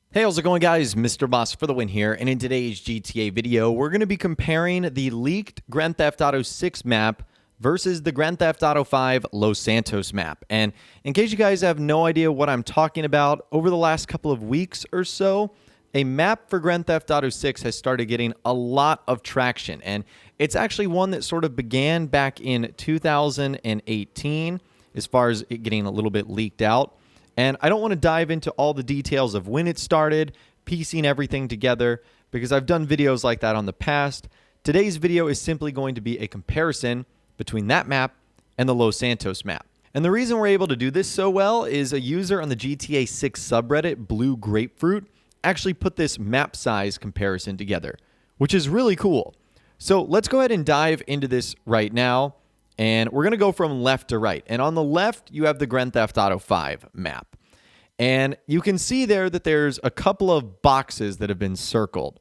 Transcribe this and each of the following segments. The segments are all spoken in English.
Hey, how's it going, guys? Mr. Boss for the win here, and in today's GTA video, we're going to be comparing the leaked Grand Theft Auto 6 map versus the Grand Theft Auto 5 Los Santos map. And in case you guys have no idea what I'm talking about, over the last couple of weeks or so, a map for Grand Theft Auto 6 has started getting a lot of traction, and it's actually one that sort of began back in 2018 as far as it getting a little bit leaked out. And I don't want to dive into all the details of when it started, piecing everything together, because I've done videos like that on the past. Today's video is simply going to be a comparison between that map and the Los Santos map. And the reason we're able to do this so well is a user on the GTA 6 subreddit, Blue Grapefruit, actually put this map size comparison together, which is really cool. So let's go ahead and dive into this right now. And we're going to go from left to right. And on the left, you have the Grand Theft Auto 5 map. And you can see there that there's a couple of boxes that have been circled.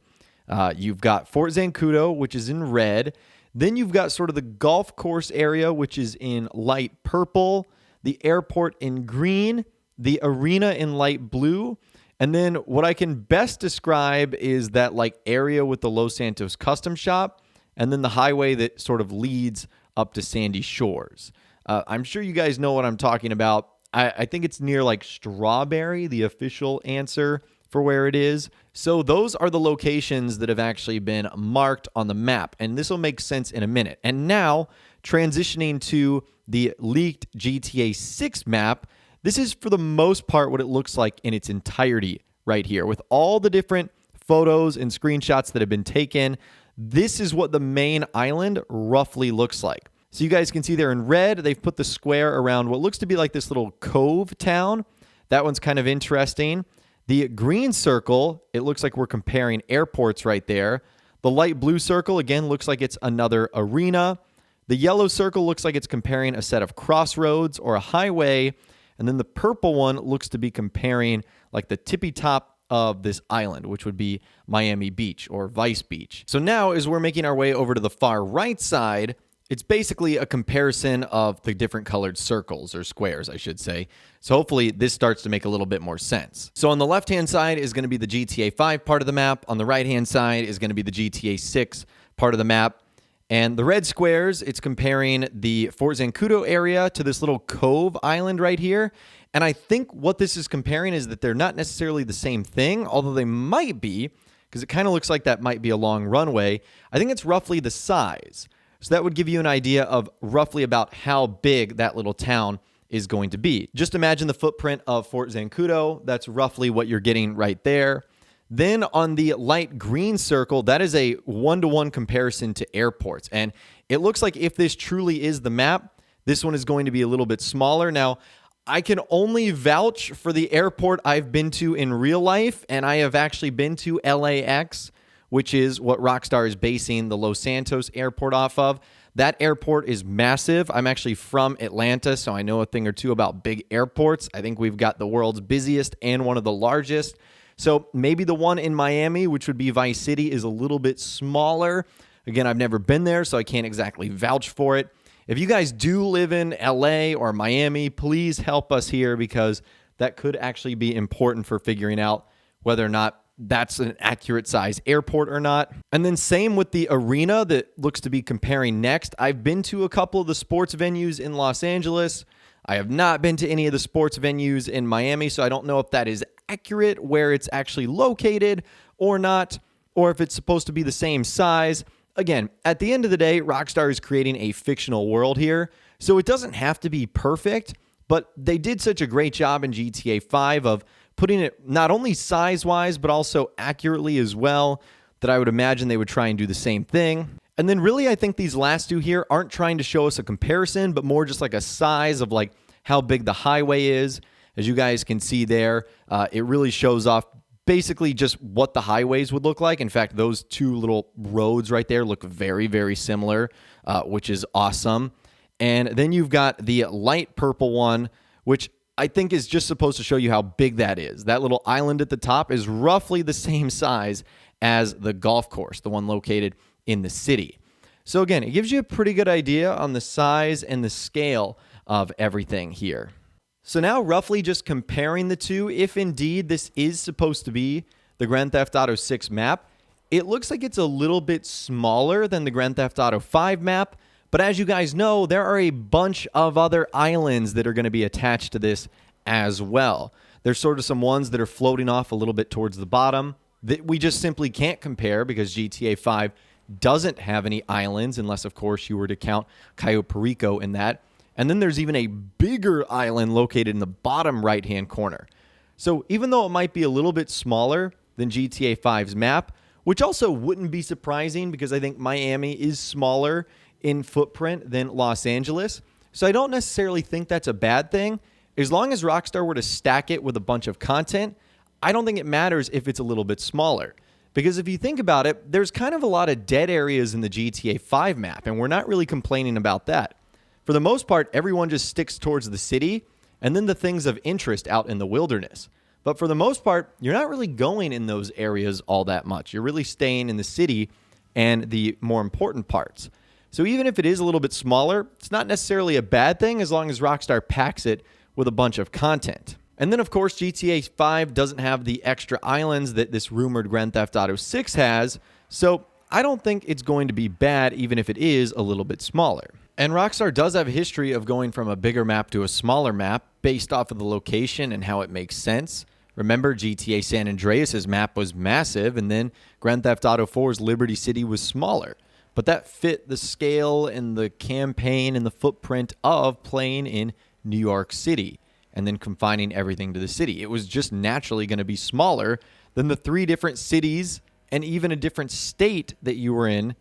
You've got Fort Zancudo, which is in red. Then you've got sort of the golf course area, which is in light purple. The airport in green. The arena in light blue. And then what I can best describe is that like area with the Los Santos Custom Shop. And then the highway that sort of leads up to Sandy Shores. I'm sure you guys know what I'm talking about. I think it's near like Strawberry, the official answer for where it is. So those are the locations that have actually been marked on the map, and this will make sense in a minute. And now, transitioning to the leaked GTA 6 map, this is for the most part what it looks like in its entirety right here, with all the different photos and screenshots that have been taken. This is what the main island roughly looks like. So you guys can see there in red, they've put the square around what looks to be like this little cove town. That one's kind of interesting. The green circle, it looks like we're comparing airports right there. The light blue circle, again, looks like it's another arena. The yellow circle looks like it's comparing a set of crossroads or a highway. And then the purple one looks to be comparing like the tippy top of this island, which would be Miami Beach or Vice Beach. So now as we're making our way over to the far right side, it's basically a comparison of the different colored circles or squares, I should say. So hopefully this starts to make a little bit more sense. So on the left-hand side is going to be the GTA 5 part of the map. On the right-hand side is going to be the GTA 6 part of the map. And the red squares, it's comparing the Fort Zancudo area to this little cove island right here. And I think what this is comparing is that they're not necessarily the same thing, although they might be, because it kind of looks like that might be a long runway. I think it's roughly the size. So that would give you an idea of roughly about how big that little town is going to be. Just imagine the footprint of Fort Zancudo. That's roughly what you're getting right there. Then on the light green circle, that is a one-to-one comparison to airports. And it looks like if this truly is the map, this one is going to be a little bit smaller. Now, I can only vouch for the airport I've been to in real life, and I have actually been to LAX, which is what Rockstar is basing the Los Santos airport off of. That airport is massive. I'm actually from Atlanta, so I know a thing or two about big airports. I think we've got the world's busiest and one of the largest. So maybe the one in Miami, which would be Vice City, is a little bit smaller. Again, I've never been there, so I can't exactly vouch for it. If you guys do live in LA or Miami, please help us here, because that could actually be important for figuring out whether or not that's an accurate size airport or not. And then same with the arena that looks to be comparing next. I've been to a couple of the sports venues in Los Angeles. I have not been to any of the sports venues in Miami, so I don't know if that is accurate where it's actually located or not, or if it's supposed to be the same size. Again, at the end of the day, Rockstar is creating a fictional world here, so it doesn't have to be perfect, but they did such a great job in GTA 5 of putting it not only size-wise, but also accurately as well, that I would imagine they would try and do the same thing. And then really, I think these last two here aren't trying to show us a comparison, but more just like a size of like how big the highway is. As you guys can see there, it really shows off basically just what the highways would look like. In fact, those two little roads right there look very, very similar, which is awesome. And then you've got the light purple one, which I think is just supposed to show you how big that is. That little island at the top is roughly the same size as the golf course, the one located in the city. So again, it gives you a pretty good idea on the size and the scale of everything here. So now roughly just comparing the two, if indeed this is supposed to be the Grand Theft Auto 6 map, it looks like it's a little bit smaller than the Grand Theft Auto 5 map. But as you guys know, there are a bunch of other islands that are going to be attached to this as well. There's sort of some ones that are floating off a little bit towards the bottom that we just simply can't compare because GTA 5 doesn't have any islands, unless, of course, you were to count Cayo Perico in that. And then there's even a bigger island located in the bottom right-hand corner. So even though it might be a little bit smaller than GTA 5's map, which also wouldn't be surprising because I think Miami is smaller in footprint than Los Angeles. So I don't necessarily think that's a bad thing. As long as Rockstar were to stack it with a bunch of content, I don't think it matters if it's a little bit smaller. Because if you think about it, there's kind of a lot of dead areas in the GTA 5 map, and we're not really complaining about that. For the most part, everyone just sticks towards the city and then the things of interest out in the wilderness. But for the most part, you're not really going in those areas all that much. You're really staying in the city and the more important parts. So even if it is a little bit smaller, it's not necessarily a bad thing as long as Rockstar packs it with a bunch of content. And then, of course, GTA 5 doesn't have the extra islands that this rumored Grand Theft Auto 6 has, so I don't think it's going to be bad even if it is a little bit smaller. And Rockstar does have a history of going from a bigger map to a smaller map based off of the location and how it makes sense. Remember, GTA San Andreas' map was massive, and then Grand Theft Auto 4's Liberty City was smaller. But that fit the scale and the campaign and the footprint of playing in New York City and then confining everything to the city. It was just naturally going to be smaller than the 3 different cities and even a different state that you were in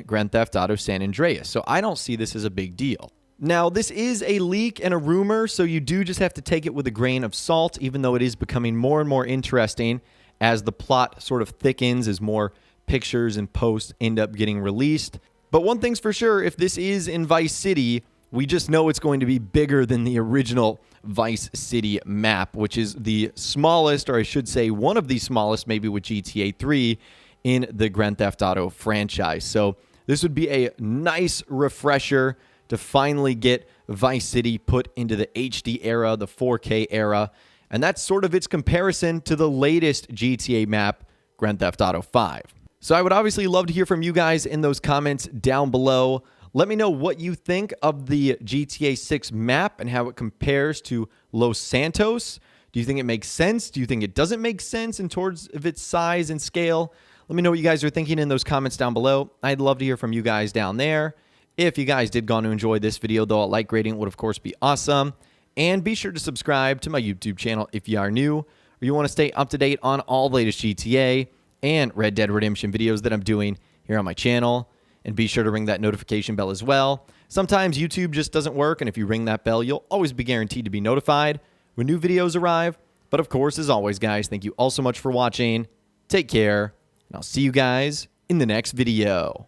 Grand Theft Auto San Andreas. So I don't see this as a big deal. Now, this is a leak and a rumor, so you do just have to take it with a grain of salt, even though it is becoming more and more interesting as the plot sort of thickens, as more pictures and posts end up getting released. But one thing's for sure, if this is in Vice City, we just know it's going to be bigger than the original Vice City map, which is the smallest, or I should say one of the smallest, maybe with GTA 3 in the Grand Theft Auto franchise. So this would be a nice refresher to finally get Vice City put into the HD era, the 4K era, and that's sort of its comparison to the latest GTA map, Grand Theft Auto 5. So I would obviously love to hear from you guys in those comments down below. Let me know what you think of the GTA 6 map and how it compares to Los Santos. Do you think it makes sense? Do you think it doesn't make sense in terms of its size and scale? Let me know what you guys are thinking in those comments down below. I'd love to hear from you guys down there. If you guys did go on to enjoy this video, though, a like rating would, of course, be awesome. And be sure to subscribe to my YouTube channel if you are new or you want to stay up to date on all the latest GTA and Red Dead Redemption videos that I'm doing here on my channel. And be sure to ring that notification bell as well. Sometimes YouTube just doesn't work, and if you ring that bell, you'll always be guaranteed to be notified when new videos arrive. But of course, as always, guys, thank you all so much for watching. Take care, and I'll see you guys in the next video.